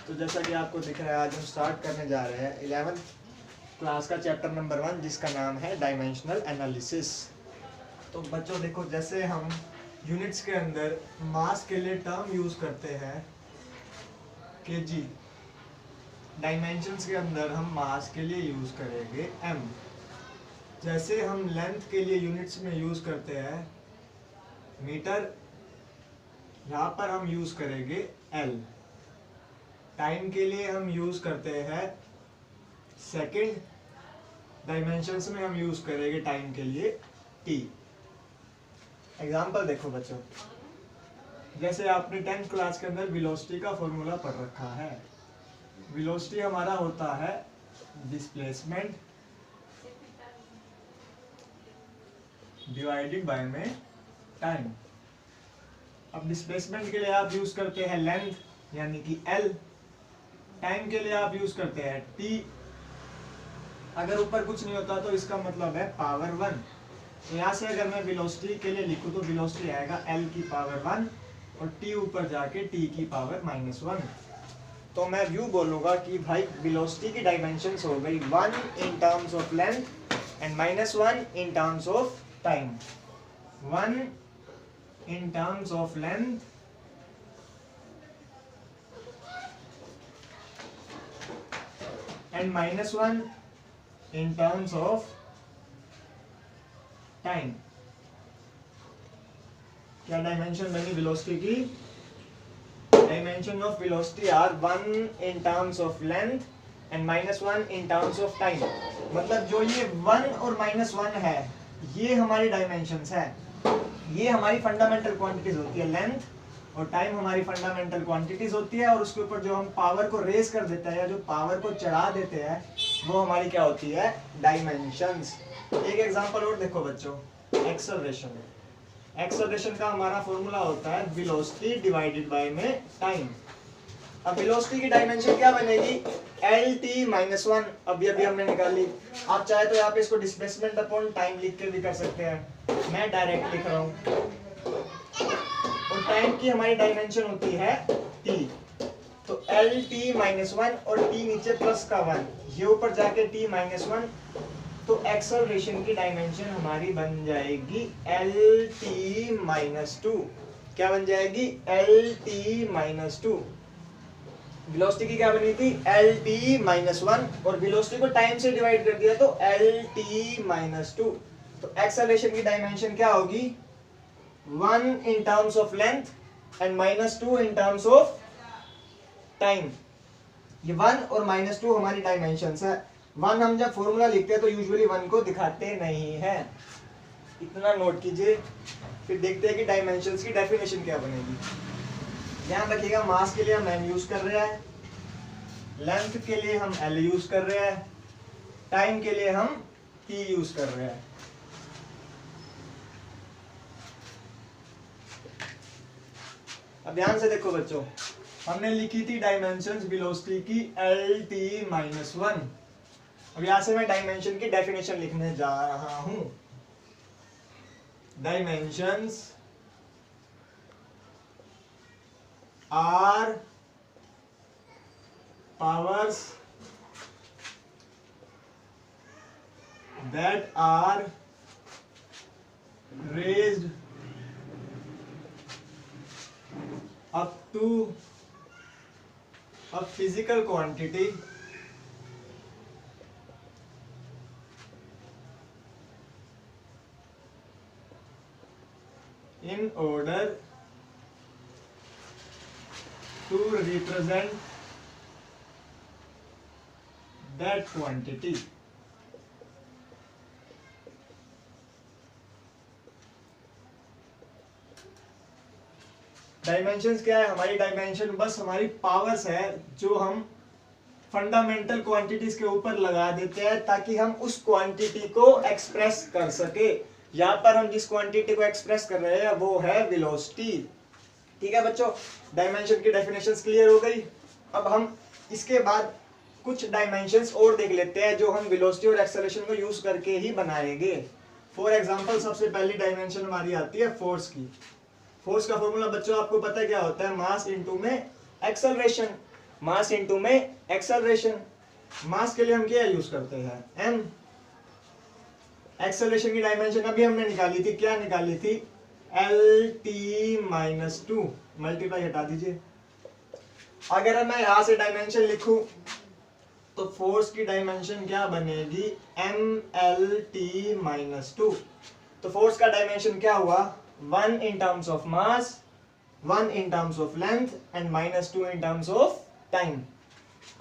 तो जैसा कि आपको दिख रहा है, आज हम स्टार्ट करने जा रहे हैं 11th क्लास का चैप्टर नंबर 1, जिसका नाम है डायमेंशनल एनालिसिस। तो बच्चों देखो, जैसे हम यूनिट्स के अंदर मास के लिए टर्म यूज़ करते हैं केजी, डायमेंशंस के अंदर हम मास के लिए यूज़ करेंगे एम। जैसे हम लेंथ के लिए यूनिट्स में यूज़ करते हैं मीटर, यहाँ पर हम यूज़ करेंगे एल। टाइम के लिए हम यूज़ करते हैं सेकंड, डायमेंशंस में हम यूज़ करेंगे टाइम के लिए टी। एग्जाम्पल देखो बच्चों, जैसे आपने 10th क्लास के अंदर वेलोसिटी का फॉर्मूला पढ़ रखा है। वेलोसिटी हमारा होता है डिस्प्लेसमेंट डिवाइडेड बाय में टाइम। अब डिस्प्लेसमेंट के लिए आप यूज करते हैं लेंथ यानी कि एल, टाइम के लिए आप यूज करते हैं टी। अगर ऊपर कुछ नहीं होता तो इसका मतलब है पावर 1। तो यहाँ से अगर मैं वेलोसिटी के लिए लिखूं तो वेलोसिटी आएगा एल की पावर 1 और टी ऊपर जाके टी की पावर -1। तो मैं व्यू बोलूंगा कि भाई वेलोसिटी की डायमेंशंस हो गई 1 in terms of length and -1 in terms of time. 1 in terms of length and -1 in terms of time। क्या डायमेंशन बनी वेलोसिटी की? Dimension of velocity are 1 in terms of length and -1 in terms of time। मतलब जो ये 1 और -1 है, ये हमारी डायमेंशंस है। ये हमारी फंडामेंटल क्वांटिटीज होती है, लेंथ और टाइम हमारी फंडामेंटल क्वांटिटीज होती है, और उसके ऊपर जो हम पावर को रेज कर देते हैं या जो पावर को चढ़ा देते हैं वो हमारी क्या होती है? डायमेंशंस। एक एग्जांपल और देखो बच्चों, एक्सेलरेशन। एक्सेलरेशन का हमारा फॉर्मूला होता है वेलोसिटी डिवाइडेड बाय में टाइम। अब वेलोसिटी की डायमेंशन क्या बनेगी? LT-1। अभी हमने निकाली। आप चाहे तो यहाँ पे इसको डिस्प्लेसमेंट अपॉन टाइम लिख के भी कर सकते हैं, मैं डायरेक्ट लिख रहा हूँ। और टाइम की हमारी डायमेंशन होती है T, तो LT-1 और T नीचे प्लस का 1, ये ऊपर जाके T-1, तो एक्सेलरेशन की डायमेंशन हमारी बन जाएगी LT-2। क्या बन जाएगी? LT-2। वेलोसिटी की क्या बनी थी? LT-1 और वेलोसिटी को टाइम से डिवाइड कर दिया तो LT-2। तो एक्सेलरेशन की डायमेंशन क्या होगी? 1 in terms of length and -2 in terms of time. ये 1 और -2 हमारी डायमेंशंस है। 1 हम जब फॉर्मूला लिखते हैं तो यूजुअली 1 को दिखाते नहीं है, इतना नोट कीजिए। फिर देखते हैं कि डायमेंशंस की डेफिनेशन क्या बनेगी। ध्यान रखिएगा, मास के लिए हम m यूज कर रहे हैं, लेंथ के लिए हम l यूज कर रहे हैं, टाइम के लिए हम t यूज कर रहे हैं। अब ध्यान से देखो बच्चों, हमने लिखी थी डायमेंशंस वेलोसिटी की LT-1। अब यहां से मैं डायमेंशन की डेफिनेशन लिखने जा रहा हूं। Dimensions are powers that are raised up to a physical quantity in order to represent that quantity। Dimensions क्या है? हमारी डायमेंशन बस हमारी पावर्स है जो हम फंडामेंटल क्वांटिटीज के ऊपर लगा देते हैं ताकि हम उस क्वांटिटी को एक्सप्रेस कर सके। यहाँ पर हम जिस क्वांटिटी को एक्सप्रेस कर रहे हैं वो है वेलोसिटी। ठीक है बच्चों, डायमेंशन की डेफिनेशंस क्लियर हो गई। अब हम इसके बाद कुछ डायमेंशंस और देख लेते हैं जो हम वेलोसिटी और एक्सेलरेशन को यूज करके ही बनाएंगे। फॉर एग्जांपल, सबसे पहली डायमेंशन हमारी आती है फोर्स की। फोर्स का फॉर्मूला बच्चों आपको पता है क्या होता है? मास इनटू में एक्सेलरेशन। मास इंटू में एक्सेलरेशन। मास के लिए हम क्या यूज करते हैं, m। एक्सेलरेशन की डायमेंशन अभी हमने निकाली थी, क्या निकाली थी, LT-2 मल्टीप्लाई हटा दीजिए। अगर मैं यहां से डायमेंशन लिखूं तो फोर्स की डायमेंशन क्या बनेगी, MLT-2। तो फोर्स का डायमेंशन क्या हुआ, 1 in terms of mass, 1 in terms of length and -2 in terms of time.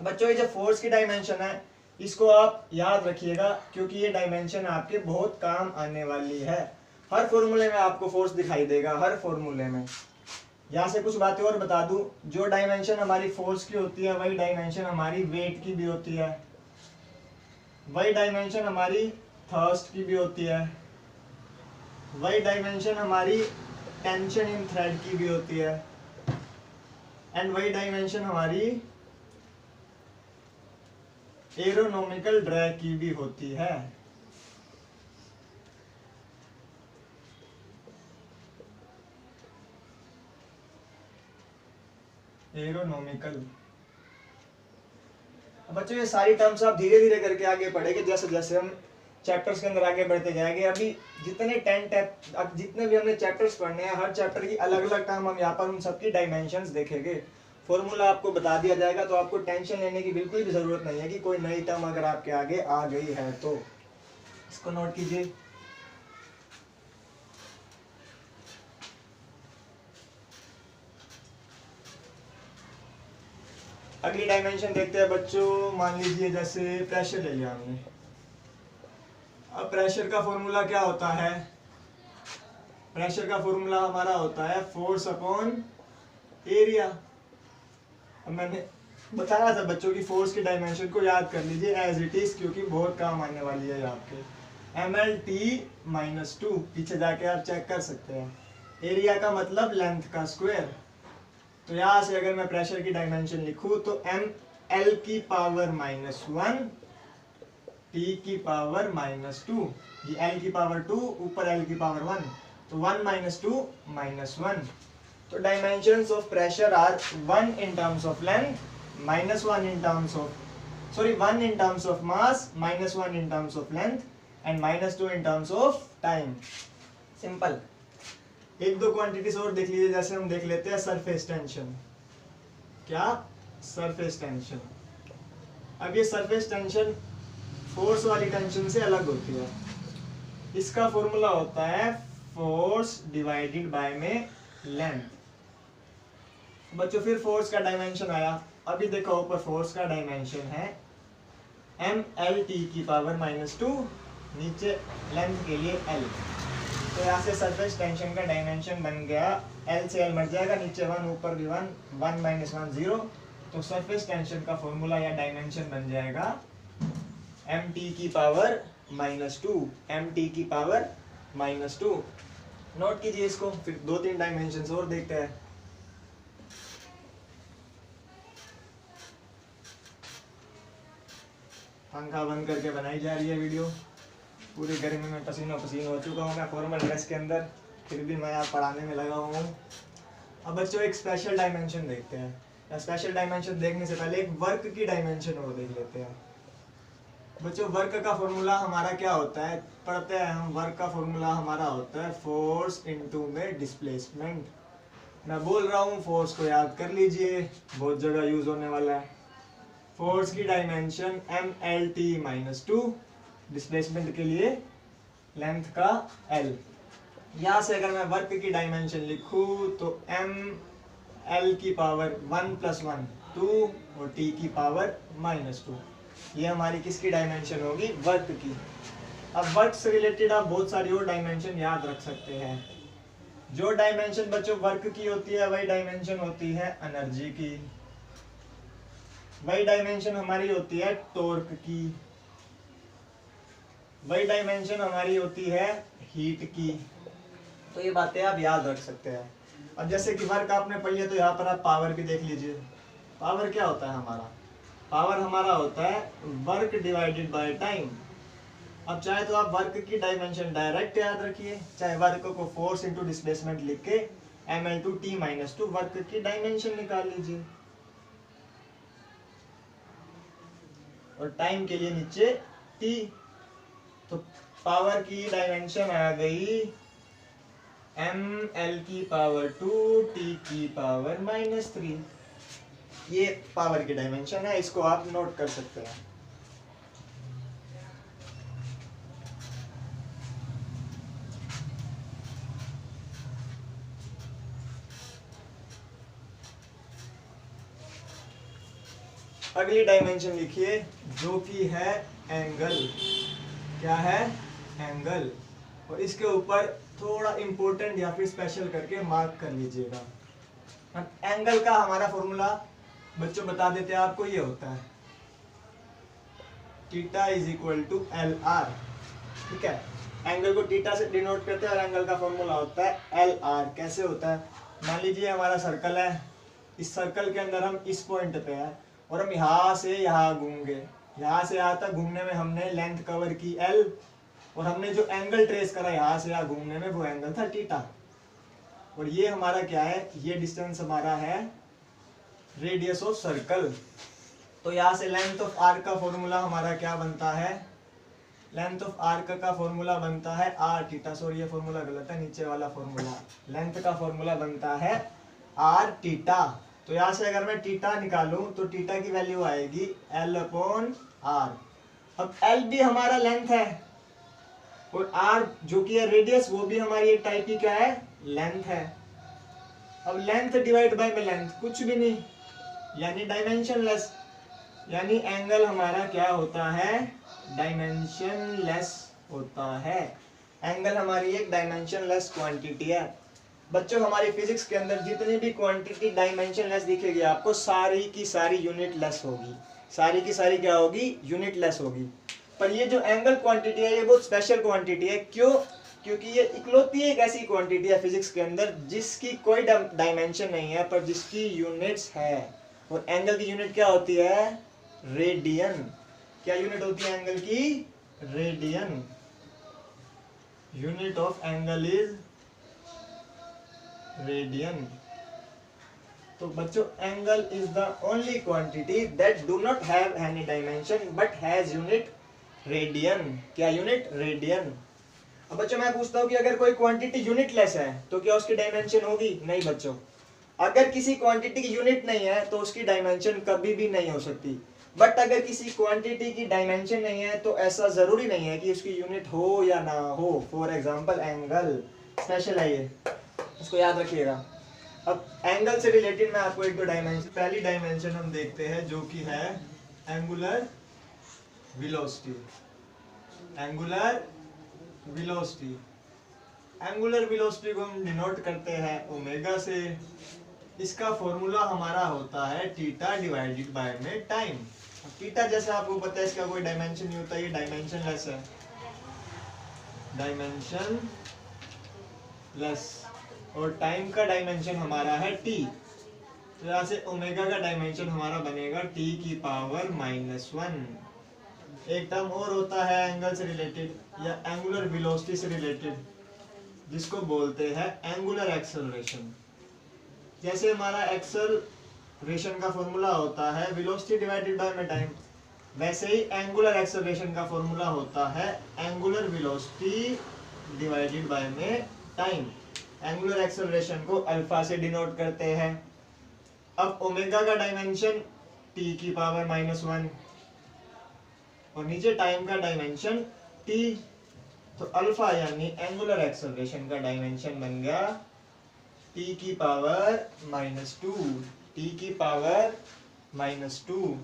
बच्चों ये जो फोर्स की डायमेंशन है इसको आप याद रखिएगा, क्योंकि ये डायमेंशन आपके बहुत काम आने वाली है। हर फॉर्मूले में आपको फोर्स दिखाई देगा, हर फॉर्मूले में। यहाँ से कुछ बातें और बता दूं, जो डायमेंशन हमारी फोर्स की होती है वही डायमेंशन हमारी वेट की भी होती है, वही डायमेंशन हमारी थर्स्ट की भी होती है, वही डायमेंशन हमारी टेंशन इन थ्रेड की भी होती है, एंड वही डायमेंशन हमारी एरोनॉमिकल ड्रैग की भी होती है। एरोनॉमिकल। बच्चों ये सारी टर्म्स आप धीरे धीरे करके आगे पढ़ेंगे, जैसे जैसे हम चैप्टर्स के अंदर आगे बढ़ते जाएंगे। अभी जितने 10 अब जितने भी हमने चैप्टर्स पढ़ने हैं, हर चैप्टर की अलग अलग टर्म हम यहाँ पर उन सबकी डायमेंशंस देखेंगे। फॉर्मूला आपको बता दिया जाएगा, तो आपको टेंशन लेने की बिल्कुल भी जरूरत नहीं है कि कोई नई टर्म अगर आपके आगे आ गई है तो। इसको नोट कीजिए। अगली डायमेंशन देखते हैं बच्चों। मान लीजिए जैसे प्रेशर ले लिया हमने। अब प्रेशर का फॉर्मूला क्या होता है, प्रेशर का फॉर्मूला हमारा होता है फोर्स अपॉन एरिया। अब मैंने बताया था बच्चों की फोर्स की डायमेंशन को याद कर लीजिए एज इट इज, क्योंकि बहुत काम आने वाली है आपके। MLT-2 पीछे जाके आप चेक कर सकते हैं। एरिया का मतलब लेंथ का स्क्वायर। तो यहाँ से अगर मैं प्रेशर की डायमेंशन लिखूं तो ML की पावर -1 T की पावर -2, ये L की पावर 2 ऊपर L की पावर 1, तो 1 - 2 -1। तो dimensions of pressure are 1 in terms of length, -1 in terms of 1 in terms of mass, -1 in terms of length and -2 in terms of time। Simple. एक दो quantities और देख लीजिए, जैसे हम देख लेते हैं सरफेस टेंशन। क्या, सरफेस टेंशन। अब ये सरफेस टेंशन फोर्स वाली टेंशन से अलग होती है। इसका फॉर्मूला होता है फोर्स डिवाइडेड बाय में लेंथ। बच्चों फिर फोर्स का डायमेंशन आया। अभी देखो ऊपर फोर्स का डायमेंशन है MLT की पावर -2, नीचे लेंथ के लिए L। तो यहाँ से सरफेस टेंशन का डायमेंशन बन गया, L से L मर जाएगा, नीचे 1 ऊपर भी 1, 1 - 1 0। तो सरफेस टेंशन का फॉर्मूला या डायमेंशन बन जाएगा MT की पावर -2, MT की पावर -2। नोट कीजिए इसको। फिर 2-3 डायमेंशंस और देखते हैं। पंखा बंद करके बनाई जा रही है वीडियो। पूरी गर्मी में पसीनो पसीन हो चुका हूँ मैं फॉर्मल ड्रेस के अंदर, फिर भी मैं यहाँ पढ़ाने में लगा हुआ हूँ। अब बच्चों एक स्पेशल डायमेंशन देखते हैं, या स्पेशल डायमेंशन देखने से पहले एक वर्क की डायमेंशन और देख लेते हैं। बच्चों वर्क का फॉर्मूला हमारा क्या होता है, पढ़ते हैं हम। वर्क का फॉर्मूला हमारा होता है फोर्स इनटू में डिस्प्लेसमेंट। मैं बोल रहा हूँ, फोर्स को याद कर लीजिए, बहुत जगह यूज होने वाला है। फोर्स की डायमेंशन MLT-2, डिस्प्लेसमेंट के लिए लेंथ का L। यहाँ से अगर मैं वर्क की डायमेंशन लिखूं तो ML की पावर 1 + 1 2 और T की पावर -2। ये हमारी किसकी डायमेंशन होगी, वर्क की। अब वर्क से रिलेटेड आप बहुत सारी और डायमेंशन याद रख सकते हैं। जो डायमेंशन बच्चों वर्क की होती है वही डायमेंशन होती है एनर्जी की, वही डायमेंशन हमारी होती है टॉर्क की, वही डायमेंशन हमारी होती है हीट की। तो ये बातें आप याद रख सकते हैं। अब जैसे कि वर्क आपने पढ़ी है तो यहाँ पर आप पावर भी देख लीजिए। पावर क्या होता है हमारा, पावर हमारा होता है वर्क डिवाइडेड बाय टाइम। अब चाहे तो आप वर्क की डायमेंशन डायरेक्ट याद रखिए, चाहे वर्क को फोर्स इनटू डिस्प्लेसमेंट लिख के ML/T - 2 वर्क की डायमेंशन निकाल लीजिए। और टाइम के लिए नीचे t। तो पावर की डायमेंशन आ गई ml की पावर 2 t की पावर -3। ये पावर की डायमेंशन है, इसको आप नोट कर सकते हैं। अगली डायमेंशन लिखिए जो कि है एंगल। क्या है? एंगल। और इसके ऊपर थोड़ा इंपॉर्टेंट या फिर स्पेशल करके मार्क कर लीजिएगा। एंगल का हमारा फॉर्मूला बच्चों बता देते हैं आपको, ये होता है theta is equal to L R. ठीक है, एंगल को थीटा से डिनोट करते हैं और एंगल का फॉर्मूला होता है एल आर। कैसे होता है? मान लीजिए हमारा सर्कल है, इस सर्कल के अंदर हम इस पॉइंट पे है और हम यहाँ से यहाँ घूमेंगे, यहाँ से यहाँ तक घूमने में हमने लेंथ कवर की एल, और हमने जो एंगल ट्रेस करा यहाँ से यहाँ घूमने में वो एंगल था थीटा। और ये हमारा क्या है? ये डिस्टेंस हमारा है रेडियस ऑफ सर्कल। तो यहाँ से लेंथ ऑफ आर्क का फॉर्मूला हमारा क्या बनता है? लेंथ ऑफ आर्क का फॉर्मूला बनता है आर थीटा। सॉरी ये फॉर्मूला गलत है, नीचे वाला फॉर्मूला। लेंथ का फॉर्मूला बनता है आर थीटा। तो यहाँ से अगर मैं थीटा निकालूं तो थीटा की वैल्यू आएगी एल अपॉन आर। अब एल भी हमारा लेंथ है और आर जो कि है रेडियस, वो भी हमारी एक टाइप की क्या है? लेंथ है। अब लेंथ डिवाइड बाय में लेंथ कुछ भी नहीं, यानी डायमेंशनलेस। यानी एंगल हमारा क्या होता है? डायमेंशनलेस होता है। एंगल हमारी एक डायमेंशनलेस क्वांटिटी है। बच्चों हमारी फिजिक्स के अंदर जितनी भी क्वांटिटी डायमेंशनलेस दिखेगी आपको, सारी की सारी यूनिट लेस होगी। सारी की सारी क्या होगी? यूनिट लेस होगी। पर ये जो एंगल क्वांटिटी है ये बहुत स्पेशल क्वांटिटी है। क्यों? क्योंकि ये इकलौती एक ऐसी क्वांटिटी है फिजिक्स के अंदर जिसकी कोई डायमेंशन नहीं है पर जिसकी यूनिट्स है। और एंगल की यूनिट क्या होती है? रेडियन। क्या यूनिट होती है एंगल की? Radian. Unit of angle is radian. तो बच्चों angle is the only quantity that do not have any dimension but has unit radian. क्या यूनिट? रेडियन। अब बच्चों मैं पूछता हूँ कि अगर कोई क्वांटिटी यूनिटलेस है तो क्या उसकी डायमेंशन होगी? नहीं बच्चों। अगर किसी क्वांटिटी की यूनिट नहीं है तो उसकी डायमेंशन कभी भी नहीं हो सकती। बट अगर किसी क्वांटिटी की डायमेंशन नहीं है तो ऐसा जरूरी नहीं है कि उसकी यूनिट हो या ना हो। फॉर एग्जांपल एंगल स्पेशल है, ये इसको याद रखिएगा। अब एंगल से रिलेटेड मैं आपको एक दो डायमेंशन, पहली डायमेंशन हम देखते हैं जो कि है angular velocity. Angular velocity. Angular velocity को हम डिनोट करते हैं ओमेगा से। इसका फॉर्मूला हमारा होता है थीटा डिवाइडेड बाय में टाइम। थीटा जैसे आपको पता है इसका कोई डायमेंशन नहीं होता, ये डायमेंशनलेस है। Dimension less. और टाइम का डायमेंशन हमारा है टी। तो यहाँ से ओमेगा का डायमेंशन हमारा बनेगा टी की पावर -1। एक टर्म और होता है एंगल से रिलेटेड या एंगुलर वेलोसिटी से रिलेटेड, जिसको बोलते हैं एंगुलर एक्सेलरेशन। जैसे हमारा एक्सेलरेशन का फॉर्मूला होता है वेलोसिटी डिवाइडेड बाय में टाइम, वैसे ही एंगुलर एक्सेलरेशन का फॉर्मूला होता है एंगुलर वेलोसिटी डिवाइडेड बाय में टाइम। एंगुलर एक्सेलरेशन को अल्फा से डिनोट करते हैं। अब ओमेगा का डायमेंशन टी की पावर -1 और नीचे टाइम का डायमेंशन t। तो अल्फा यानी एंगुलर एक्सेलरेशन का डायमेंशन बन गया t की पावर -2। t की पावर -2।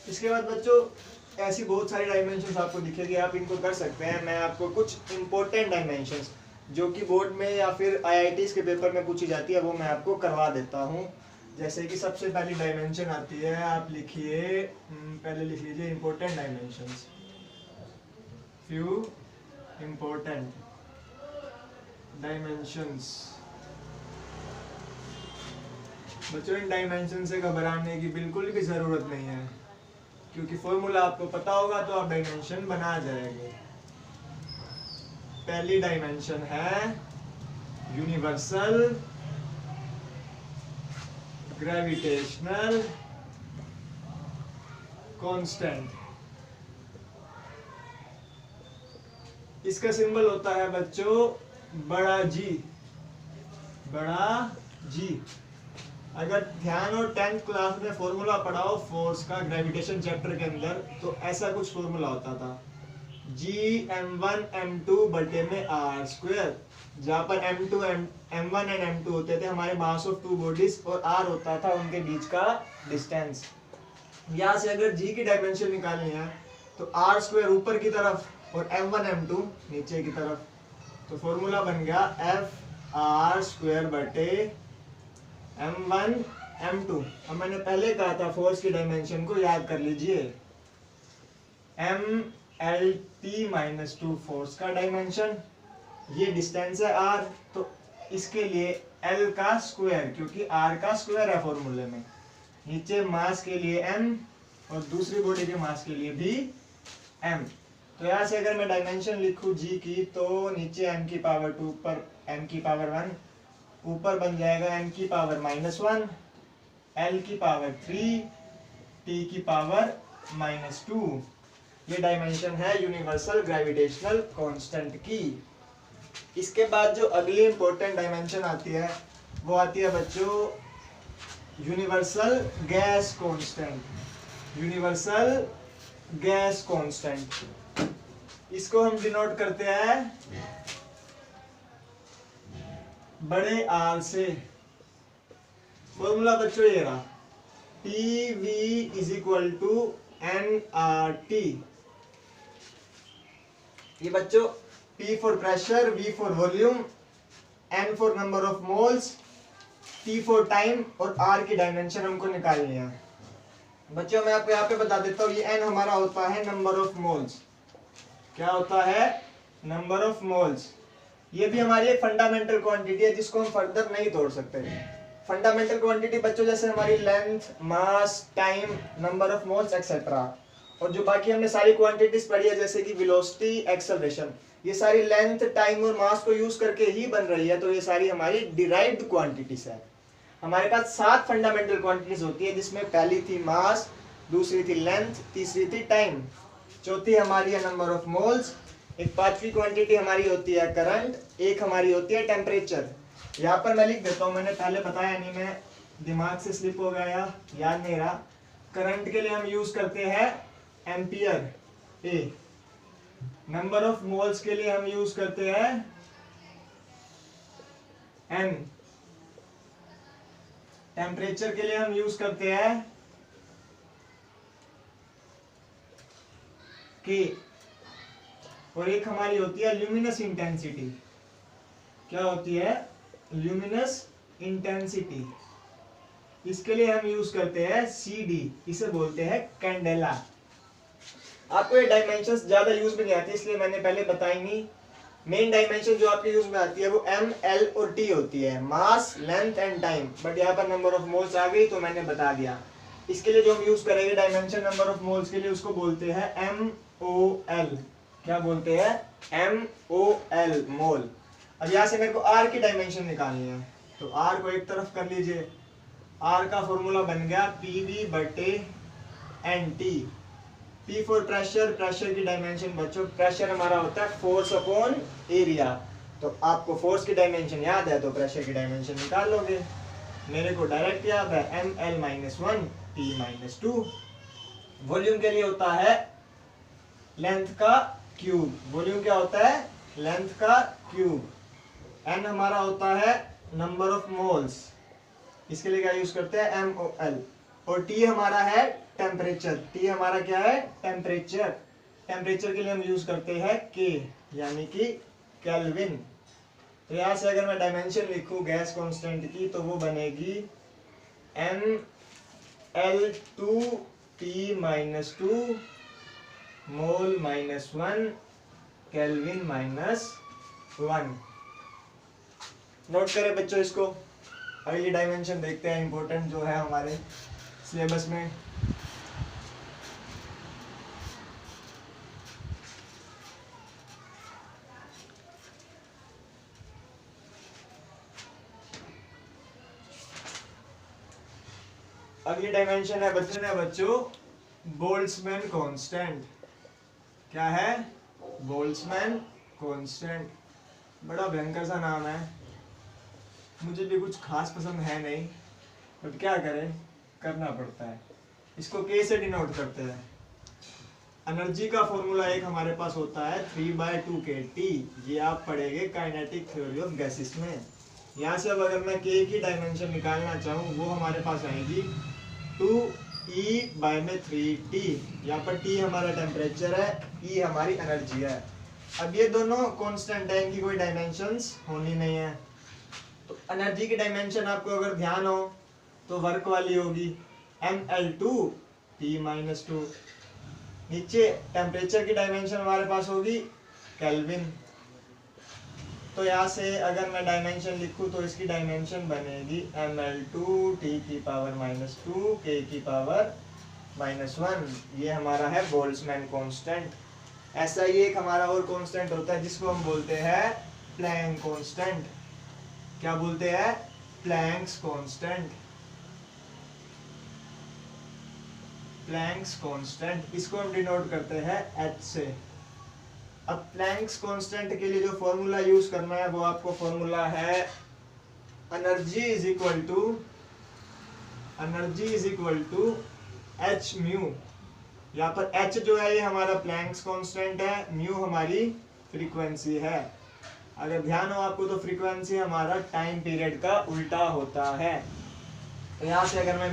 इसके बाद बच्चों ऐसी बहुत सारी डायमेंशंस आपको दिखेगी, आप इनको कर सकते हैं। मैं आपको कुछ इंपॉर्टेंट डायमेंशंस जो कि बोर्ड में या फिर IITs के पेपर में पूछी जाती है वो मैं आपको करवा देता हूँ। जैसे कि सबसे पहली डायमेंशन आती है, आप लिखिए, पहले लिख लीजिए important dimensions. Few important dimensions. बच्चों इन डायमेंशन से घबराने की बिल्कुल भी जरूरत नहीं है, क्योंकि फॉर्मूला आपको पता होगा तो आप डायमेंशन बना जाएंगे। पहली डायमेंशन है यूनिवर्सल ग्रेविटेशनल कांस्टेंट। इसका सिंबल होता है बच्चों बड़ा जी, बड़ा जी। अगर ध्यान और 10th क्लास में फॉर्मूला पढ़ाओ फोर्स का ग्रेविटेशन चैप्टर के अंदर, तो ऐसा कुछ फॉर्मूला होता था G(m1m2) बटे में r², जहाँ पर m1 एंड m2 होते थे हमारे मास ऑफ टू बॉडीज, और r होता था उनके बीच का डिस्टेंस। यहाँ से अगर g की डायमेंशन निकालनी है तो r² ऊपर की तरफ और m1 m2 नीचे की तरफ, तो फॉर्मूला बन गया Fr² बटे m1 m2। अब मैंने पहले कहा था फोर्स की डायमेंशन को याद कर लीजिए, mLT-2 फोर्स का डायमेंशन, ये डिस्टेंस है r, तो इसके लिए L का स्क्वायर, क्योंकि r का स्क्वायर है फॉर्मूले में, नीचे मास के लिए m और दूसरी बॉडी के मास के लिए भी m। तो यहाँ से अगर मैं डायमेंशन लिखूं g की, तो नीचे m की पावर 2 पर m की पावर 1, ऊपर बन जाएगा m की पावर -1, L की पावर 3, T की पावर -2। ये डायमेंशन है यूनिवर्सल ग्रेविटेशनल कांस्टेंट की। इसके बाद जो अगली इंपॉर्टेंट डायमेंशन आती है वो आती है बच्चों universal gas constant. Universal gas constant, इसको हम डिनोट करते हैं बड़े आर से। फॉर्मूला बच्चों ये रहा, PV = nRT। ये बच्चों P for pressure, V for volume, N for number of moles, T for time और R की डायमेंशन हमको निकालनी है। बच्चों मैं आपको यहाँ पे बता देता हूँ, ये N हमारा होता है नंबर ऑफ मोल्स। क्या होता है? Number of moles. ये भी हमारी एक फंडामेंटल क्वांटिटी है जिसको हम फर्दर नहीं तोड़ सकते। फंडामेंटल क्वांटिटी बच्चों जैसे हमारी length, mass, time, number of moles etcetera, और जो बाकी हमने सारी क्वांटिटीज पढ़ी है जैसे कि वेलोसिटी, एक्सेलरेशन, ये सारी लेंथ, टाइम और मास को यूज करके ही बन रही है, तो ये सारी हमारी डिराइव्ड क्वांटिटीज है। हमारे पास 7 फंडामेंटल क्वांटिटीज होती है, जिसमें पहली थी मास, दूसरी थी लेंथ, तीसरी थी टाइम, चौथी हमारी है नंबर ऑफ मोल्स, एक 5वीं क्वांटिटी हमारी होती है करंट, एक हमारी होती है टेम्परेचर। यहाँ पर मैं लिख देता हूँ, मैंने पहले बताया नहीं, मैं दिमाग से स्लिप हो गया या याद नहीं रहा। करंट के लिए हम यूज करते हैं ampere A, number of moles के लिए हम यूज करते हैं एन, टेम्परेचर के लिए हम यूज करते हैं के, और एक हमारी होती है ल्यूमिनस इंटेंसिटी। क्या होती है? Luminous intensity. इसके लिए हम यूज करते हैं CD, इसे बोलते हैं कैंडेला। आपको ये डायमेंशंस ज्यादा यूज में नहीं आती, इसलिए मैंने पहले बताई नहीं। मेन डायमेंशन जो आपके यूज में आती है वो M, L और T होती है, मास, लेंथ एंड टाइम। बट यहाँ पर नंबर ऑफ मोल्स आ गई तो मैंने बता दिया। इसके लिए जो हम यूज करेंगे डायमेंशन नंबर ऑफ मोल्स के लिए, उसको बोलते हैं MOL। क्या बोलते हैं? MOL, मोल। अब यहाँ से मेरे को R की डायमेंशन निकालनी है, तो R को एक तरफ कर लीजिए। R का फॉर्मूला बन गया PV बटे NT। P for pressure, pressure की डायमेंशन बच्चों, प्रेशर हमारा होता है फोर्स अपॉन एरिया, तो आपको फोर्स की डायमेंशन याद है तो प्रेशर की डायमेंशन निकाल लोगे। मेरे को डायरेक्ट याद है ML-1 T-2। वॉल्यूम के लिए होता है लेंथ का क्यूब। वॉल्यूम क्या होता है? लेंथ का क्यूब। N हमारा होता है नंबर ऑफ मोल्स, इसके लिए क्या यूज करते हैं? MOL। और T हमारा है टेम्परेचर। T हमारा क्या है? टेम्परेचर। टेम्परेचर के लिए हम यूज करते हैं K, यानी कि केल्विन। तो यहाँ से अगर मैं डायमेंशन लिखूं गैस कांस्टेंट की, तो वो बनेगी ML2T-2 मोल -1 केल्विन -1। नोट करें बच्चों इसको। अगली डायमेंशन देखते हैं, इंपॉर्टेंट जो है हमारे सिलेबस में। अगली डायमेंशन है बच्चों बोल्ट्जमैन कांस्टेंट। क्या है? Boltzmann constant. बड़ा भयंकर सा नाम है, मुझे भी कुछ खास पसंद है नहीं, बट क्या करें, करना पड़ता है। इसको के से डिनोट करते हैं। एनर्जी का फॉर्मूला एक हमारे पास होता है 3/2kT। ये आप पढ़ेंगे काइनेटिक थ्योरी ऑफ गैसेस में। यहाँ से अब अगर मैं के की डायमेंशन निकालना चाहूँ वो हमारे पास आएगी 2E/3T। यहाँ पर T हमारा टेम्परेचर है, E हमारी एनर्जी है। अब ये दोनों कांस्टेंट है, इनकी कोई डायमेंशंस होनी नहीं है। तो एनर्जी की डायमेंशन आपको अगर ध्यान हो तो वर्क वाली होगी mL2T-2। नीचे टेम्परेचर की डायमेंशन हमारे पास होगी केल्विन। तो यहाँ से अगर मैं डायमेंशन लिखूँ तो इसकी डायमेंशन बनेगी mL2T⁻², K⁻−1। ये हमारा है बोल्ट्जमैन कांस्टेंट। ऐसा ही एक हमारा और कांस्टेंट होता है जिसको हम बोलते हैं प्लैंक कांस्टेंट। क्या बोलते हैं? Planck's constant. प्लैंक्स कांस्टेंट, इसको हम डिनोट करते हैं H से। अब प्लैंक्स कांस्टेंट के लिए जो फॉर्मूला यूज करना है वो आपको फॉर्मूला है energy is equal to H mu. यहाँ पर H जो है ये हमारा प्लैंक्स कांस्टेंट है, म्यू हमारी फ्रीक्वेंसी है। अगर ध्यान हो आपको तो फ्रीक्वेंसी हमारा टाइम पीरियड का उल्टा होता है। तो यहाँ से अगर मैं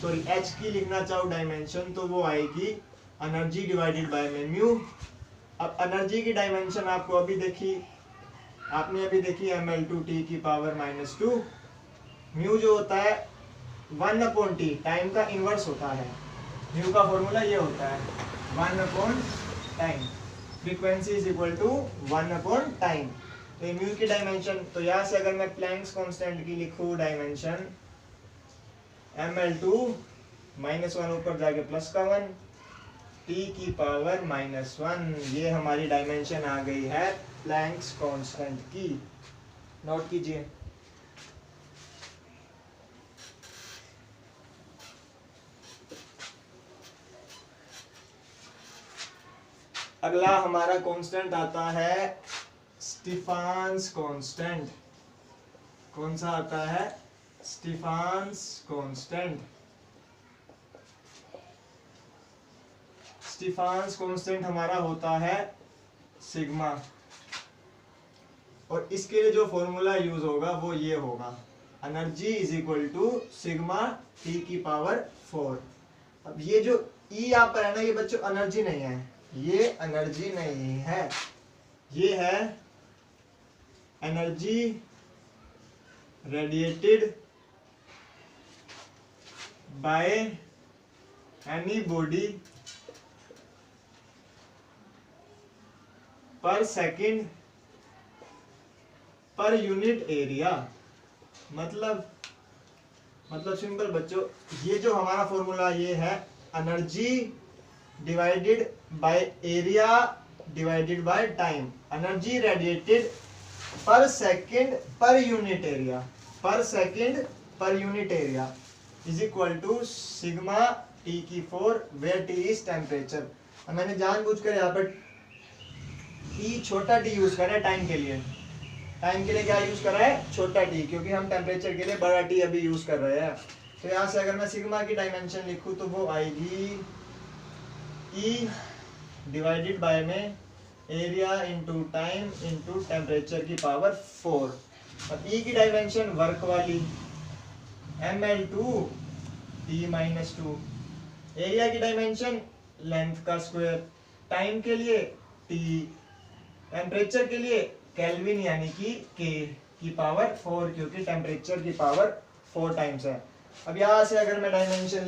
H की लिखना चाहूँ डायमेंशन तो वो आएगी एनर्जी डिवाइडेड बाय में म्यू। अब एनर्जी की डायमेंशन आपने अभी देखी mL2T⁻²। म्यू जो होता है 1/T, टाइम का इनवर्स होता है। म्यू का फॉर्मूला ये होता है 1/टाइम। फ्रीक्वेंसी इज इक्वल टू 1/टाइम। तो ये म्यू की डायमेंशन, तो यहाँ से अगर मैं प्लैंक्स कांस्टेंट की लिखूँ डायमेंशन mL2-1 ऊपर जाके प्लस का 1 T⁻−1, ये हमारी डायमेंशन आ गई है प्लैंक्स कांस्टेंट की। नोट कीजिए। अगला हमारा कांस्टेंट आता है स्टीफान्स कांस्टेंट। कौन सा आता है? स्टीफान्स कांस्टेंट। स्टीफान्स कांस्टेंट हमारा होता है सिग्मा, और इसके लिए जो फॉर्मूला यूज होगा वो ये होगा energy is equal to sigma T⁴। अब ये जो E यहाँ पर है ना, ये बच्चों एनर्जी नहीं है, ये एनर्जी नहीं है, ये है energy radiated by any body per second per unit area. मतलब सिंपल बच्चों, ये जो हमारा फॉर्मूला ये है energy divided by area divided by time. Energy radiated per second per unit area, per second per unit area is equal to sigma T⁴, where T is temperature. मैंने जानबूझकर यहाँ पर छोटा टी यूज करा है time के लिए। Time के लिए क्या यूज करा है? छोटा टी, क्योंकि हम टेम्परेचर के लिए बड़ा टी अभी यूज कर रहे हैं। तो यहाँ से अगर मैं सिग्मा की डायमेंशन लिखूं तो वो आएगी E डिवाइडेड बाय में area into time into temperature की पावर 4। अब E की डायमेंशन वर्क वाली mL2T⁻²। एरिया की डायमेंशन लेंथ का स्क्वायर, टाइम के लिए T, टेम्परेचर के लिए केल्विन यानी कि K की पावर 4, क्योंकि टेम्परेचर की पावर 4 टाइम्स है। अब यहाँ से अगर मैं डायमेंशन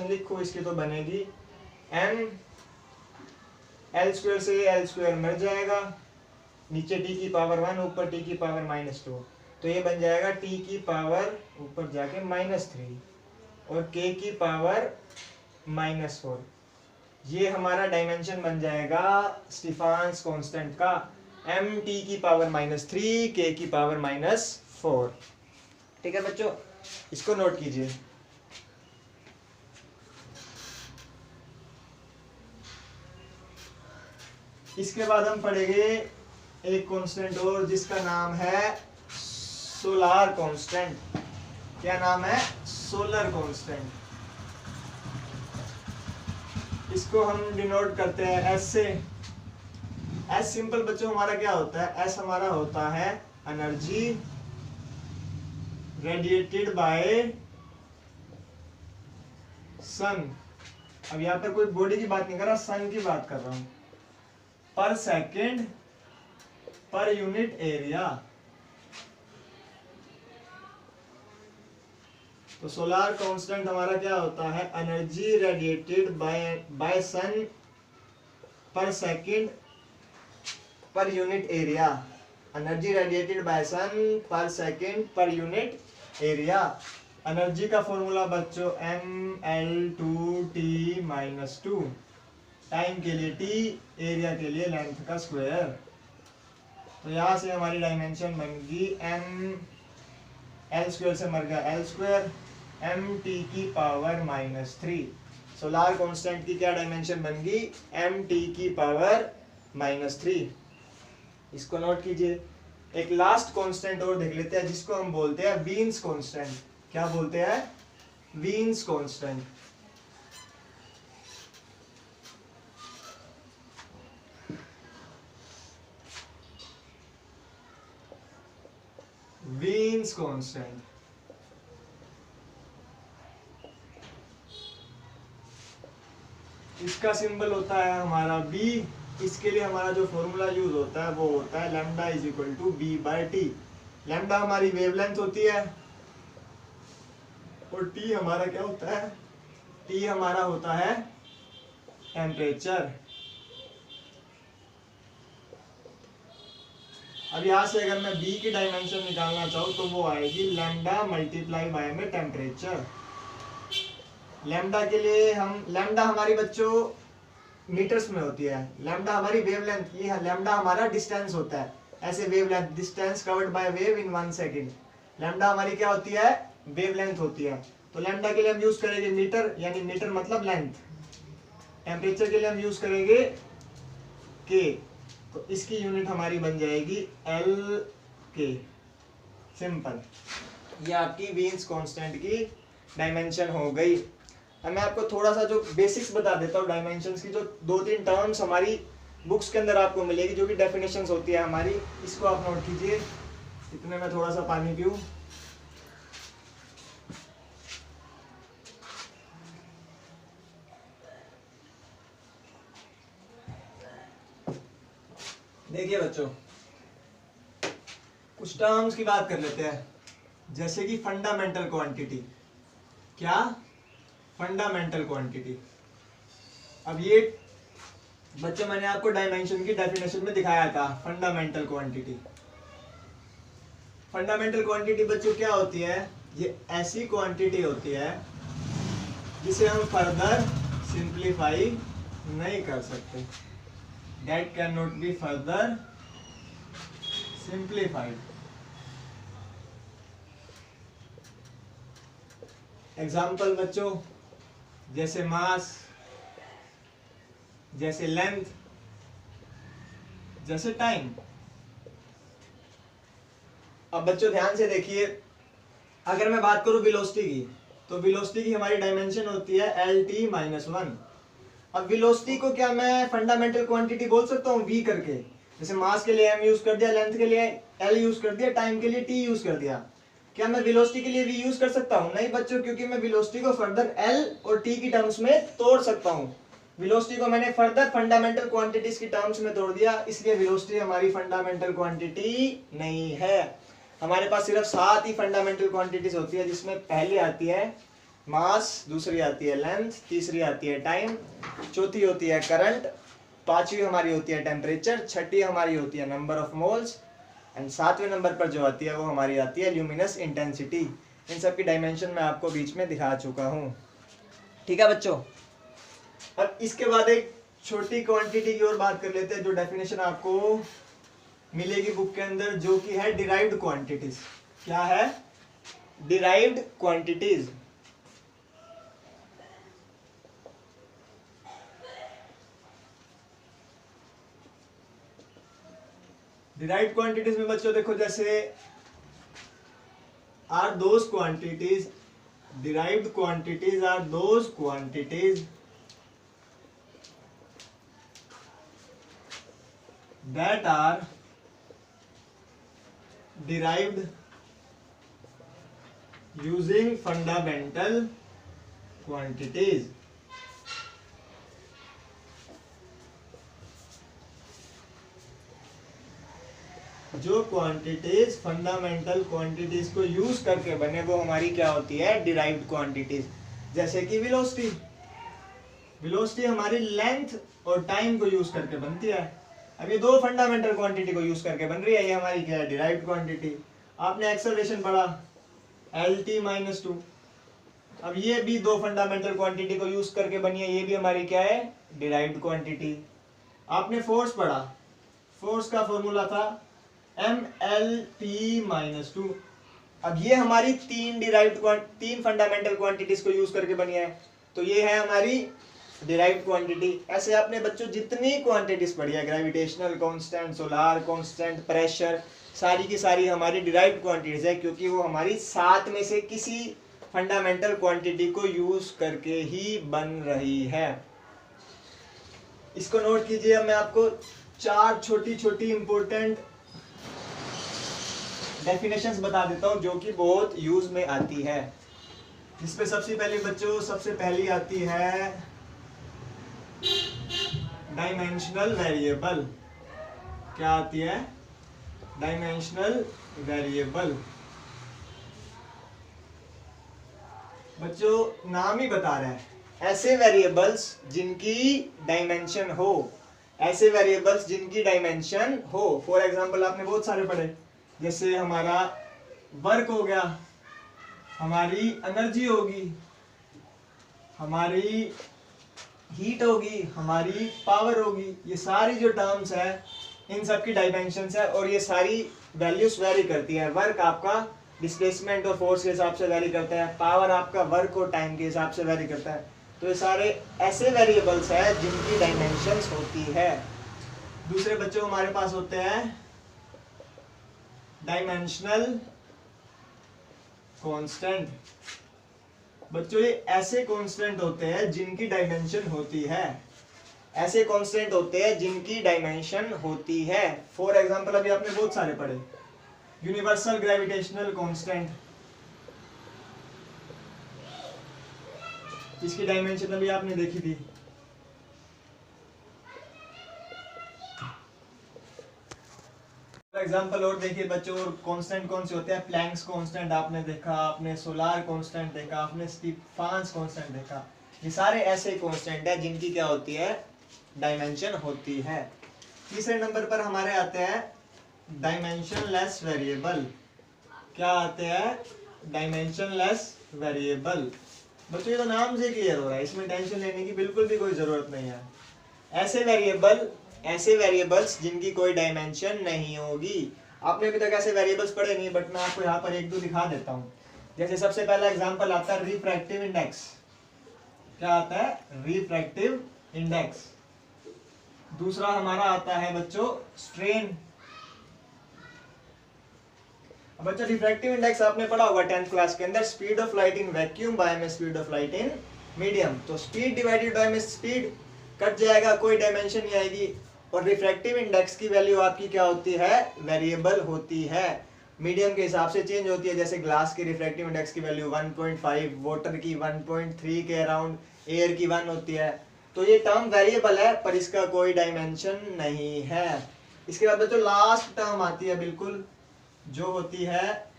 लिखूं इसकी तो बनेगी mL² से L² मर जाएगा, नीचे T⁻1 ऊपर T⁻², तो ये बन जाएगा T⁻, ऊपर जाके -3 और K⁻⁻4। ये हमारा डायमेंशन बन जाएगा स्टीफान्स कांस्टेंट का mT⁻⁻3 K⁻⁻4। ठीक है बच्चों, इसको नोट कीजिए। इसके बाद हम पढ़ेंगे एक कांस्टेंट और जिसका नाम है सोलर कांस्टेंट। क्या नाम है? Solar constant. इसको हम डिनोट करते हैं एस से। एस सिंपल बच्चों हमारा क्या होता है? एस हमारा होता है एनर्जी रेडिएटेड बाय सन। अब यहाँ पर कोई बॉडी की बात नहीं कर रहा, सन की बात कर रहा हूं। पर सेकेंड पर यूनिट एरिया। तो सोलर कांस्टेंट हमारा क्या होता है? Energy radiated by sun per second per unit area. Energy radiated by sun per second per unit area. Energy का फॉर्मूला बच्चों mL2T-2। टाइम के लिए T, एरिया के लिए लेंथ का स्क्वायर। तो यहां से हमारी डायमेंशन बन गई L स्क्वायर से मर गया L square mt⁻³ solar constant की क्या डायमेंशन बन गई? mt⁻³ इसको नोट कीजिए। एक लास्ट कांस्टेंट और देख लेते हैं जिसको हम बोलते हैं वीन्स कांस्टेंट। क्या बोलते हैं? Wien's constant. वीन्स कांस्टेंट इसका सिंबल होता है हमारा B। इसके लिए हमारा जो फॉर्मूला यूज होता है वो होता है lambda is equal to B/T। Lambda हमारी वेवलेंथ होती है और T हमारा क्या होता है? T हमारा होता है टेम्परेचर। अब यहां से अगर मैं B की डायमेंशन निकालना चाहूँ तो वो आएगी लैम्डा मल्टीप्लाई बाय में टेम्परेचर। लैम्डा के लिए हम लैम्डा हमारी बच्चों मीटर्स में होती है। लैम्डा हमारी वेवलेंथ, ये लैम्डा हमारा डिस्टेंस होता है। ऐसे wavelength, distance covered by wave in 1 second. Lambda हमारी क्या होती है? वेवलेंथ होती है। तो लैम्डा के लिए हम यूज करेंगे मीटर, यानी मीटर मतलब लेंथ। टेम्परेचर के लिए हम यूज करेंगे के। तो इसकी यूनिट हमारी बन जाएगी एल के। सिंपल। ये आपकी वीन्स कांस्टेंट की डायमेंशन हो गई। अब मैं आपको थोड़ा सा जो बेसिक्स बता देता हूँ डायमेंशंस की। जो 2-3 टर्म्स हमारी बुक्स के अंदर आपको मिलेगी जो कि डेफिनेशंस होती है हमारी, इसको आप नोट कीजिए। इतने में थोड़ा सा पानी पीऊं। देखिए बच्चों, कुछ टर्म्स की बात कर लेते हैं, जैसे कि फंडामेंटल क्वांटिटी। क्या? Fundamental quantity. अब ये बच्चों मैंने आपको डायमेंशन की डेफिनेशन में दिखाया था फंडामेंटल क्वांटिटी। फंडामेंटल क्वांटिटी बच्चों क्या होती है? ये ऐसी क्वांटिटी होती है जिसे हम फर्दर सिंप्लीफाई नहीं कर सकते। That can not be further simplified. Example बच्चों, जैसे मास, जैसे लेंथ, जैसे टाइम। अब बच्चों ध्यान से देखिए, अगर मैं बात करूं वेलोसिटी की, तो वेलोसिटी की हमारी डायमेंशन होती है LT-1। अब वेलोसिटी को क्या मैं फंडामेंटल क्वांटिटी बोल सकता हूं V करके? जैसे मास के लिए M यूज कर दिया, लेंथ के लिए L यूज कर दिया, टाइम के लिए T यूज कर दिया। क्या मैं वेलोसिटी के लिए V यूज कर सकता हूं? नहीं बच्चों, क्योंकि मैं वेलोसिटी को फर्दर L और T की टर्म्स में तोड़ सकता हूं। वेलोसिटी को मैंने फर्दर फंडामेंटल क्वांटिटीज की टर्म्स में तोड़ दिया, इसलिए वेलोसिटी हमारी फंडामेंटल क्वांटिटी नहीं है। हमारे पास सिर्फ 7 ही फंडामेंटल क्वांटिटीज होती है, जिसमें पहली आती है मास, दूसरी आती है लेंथ, तीसरी आती है टाइम, चौथी होती है करंट, पांचवी हमारी होती है टेम्परेचर, छठी हमारी होती है नंबर ऑफ मोल्स, एंड 7वें नंबर पर जो आती है वो हमारी आती है ल्यूमिनस इंटेंसिटी। इन सब की डायमेंशन मैं आपको बीच में दिखा चुका हूँ। ठीक है बच्चों, अब इसके बाद एक छोटी क्वांटिटी की और बात कर लेते हैं, जो डेफिनेशन आपको मिलेगी बुक के अंदर, जो कि है डिराइव्ड क्वांटिटीज। क्या है? Derived quantities. डिराइव्ड क्वांटिटीज में बच्चों देखो जैसे are those quantities, derived quantities are those quantities that are derived using fundamental quantities। जो क्वांटिटीज फंडामेंटल क्वांटिटीज को यूज करके बने वो हमारी क्या होती है, डिराइव्ड क्वांटिटीज। जैसे कि वेलोसिटी, वेलोसिटी हमारी लेंथ और टाइम को यूज करके बनती है। अब ये दो फंडामेंटल क्वांटिटी को यूज करके बन रही है, ये हमारी क्या है, डिराइव्ड क्वांटिटी। आपने एक्सेलरेशन पढ़ा LT - 2, अब ये भी दो फंडामेंटल क्वांटिटी को यूज करके बनी है, ये भी हमारी क्या है, डिराइव्ड क्वांटिटी। आपने फोर्स पढ़ा, फोर्स का फॉर्मूला था MLT - 2, अब ये हमारी तीन फंडामेंटल क्वांटिटीज को यूज करके बनी है, तो ये है हमारी डिराइव्ड क्वांटिटी। ऐसे आपने बच्चों जितनी क्वांटिटीज पढ़ी है, gravitational constant, solar constant, pressure, सारी की सारी हमारी डिराइव्ड क्वांटिटीज है, क्योंकि वो हमारी 7 में से किसी फंडामेंटल क्वांटिटी को यूज करके ही बन रही है। इसको नोट कीजिए। अब मैं आपको 4 छोटी छोटी इंपॉर्टेंट डेफिनेशंस बता देता हूं जो कि बहुत यूज में आती है। जिसपे सबसे पहले बच्चों सबसे पहली आती है डायमेंशनल वेरिएबल। क्या आती है, डायमेंशनल वेरिएबल। बच्चों नाम ही बता रहा है, ऐसे वेरिएबल्स जिनकी डायमेंशन हो, ऐसे वेरिएबल्स जिनकी डायमेंशन हो। फॉर एग्जांपल आपने बहुत सारे पढ़े, जैसे हमारा वर्क हो गया, हमारी एनर्जी होगी, हमारी हीट होगी, हमारी पावर होगी। ये सारी जो टर्म्स है इन सब की डायमेंशंस है और ये सारी वैल्यूज वेरी करती है। वर्क आपका डिस्प्लेसमेंट और फोर्स के हिसाब से वेरी करता है, पावर आपका वर्क और टाइम के हिसाब से वेरी करता है। तो ये सारे ऐसे वेरिएबल्स है जिनकी डायमेंशंस होती है। दूसरे बच्चों हमारे पास होते हैं डायमेंशनल कांस्टेंट। बच्चों ये ऐसे कांस्टेंट होते हैं जिनकी डायमेंशन होती है, ऐसे कांस्टेंट होते हैं जिनकी डायमेंशन होती है। फॉर एग्जांपल अभी आपने बहुत सारे पढ़े, यूनिवर्सल ग्रेविटेशनल कांस्टेंट, इसकी डायमेंशन अभी आपने देखी थी। एग्जांपल और देखिए बच्चों, कांस्टेंट कौन से होते हैं, प्लैंक्स कांस्टेंट आपने देखा, आपने सोलार कांस्टेंट देखा, आपने स्टीफान्स कांस्टेंट देखा। ये सारे ऐसे कांस्टेंट है जिनकी क्या होती है, डायमेंशन होती है। तीसरे नंबर पर हमारे आते हैं डायमेंशनलेस वेरिएबल। क्या आते हैं, डायमेंशनलेस वेरिएबल। बच्चों ये तो नाम से क्लियर हो रहा है, इसमें टेंशन लेने की बिल्कुल भी कोई जरूरत नहीं है। ऐसे वेरिएबल्स जिनकी कोई डायमेंशन नहीं होगी। आपने अभी तक ऐसे वेरिएबल्स पढ़े नहीं, बट मैं आपको यहाँ पर एक दो दिखा देता हूँ। जैसे सबसे पहला एग्जांपल आता है रिफ्रैक्टिव इंडेक्स। क्या आता है, रिफ्रैक्टिव इंडेक्स। दूसरा हमारा आता है बच्चों स्ट्रेन। बच्चों रिफ्रैक्टिव इंडेक्स आपने पढ़ा होगा 10th क्लास के अंदर, speed of light in vacuum by में speed of light in medium. तो स्पीड डिवाइडेड बाय में स्पीड कट जाएगा, कोई डायमेंशन नहीं आएगी। और रिफ्रैक्टिव इंडेक्स की वैल्यू आपकी क्या होती है, वेरिएबल होती है, मीडियम के हिसाब से चेंज होती है। जैसे ग्लास की रिफ्रैक्टिव इंडेक्स की वैल्यू 1.5, वाटर की 1.3 के अराउंड, एयर की 1 होती है। तो ये टर्म वेरिएबल है पर इसका कोई डायमेंशन नहीं है। इसके बाद बच्चों लास्ट टर्म आती है बिल्कुल, जो होती है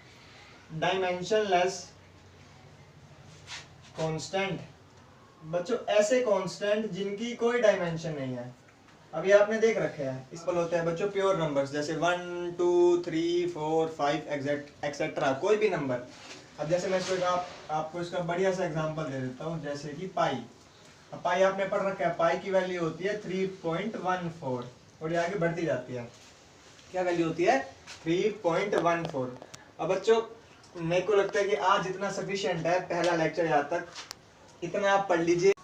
डायमेंशनलेस कांस्टेंट। बच्चों ऐसे कांस्टेंट जिनकी कोई डायमेंशन नहीं है। अभी आपने देख रखे हैं, इस पर होते हैं बच्चों प्योर नंबर्स, जैसे 1 2 3 4 5 एक्सेट्रा, कोई भी नंबर। अब जैसे मैं इसको आपको इसका बढ़िया सा एग्जांपल दे देता हूँ, जैसे कि पाई। अब पाई आपने पढ़ रखा है, पाई की वैल्यू होती है 3.14 और ये आगे बढ़ती जाती है। क्या वैल्यू होती है, 3.14। अब बच्चों मेरे को लगता है कि आज इतना सफिशिएंट है, पहला लेक्चर यहाँ तक, इतना आप पढ़ लीजिए।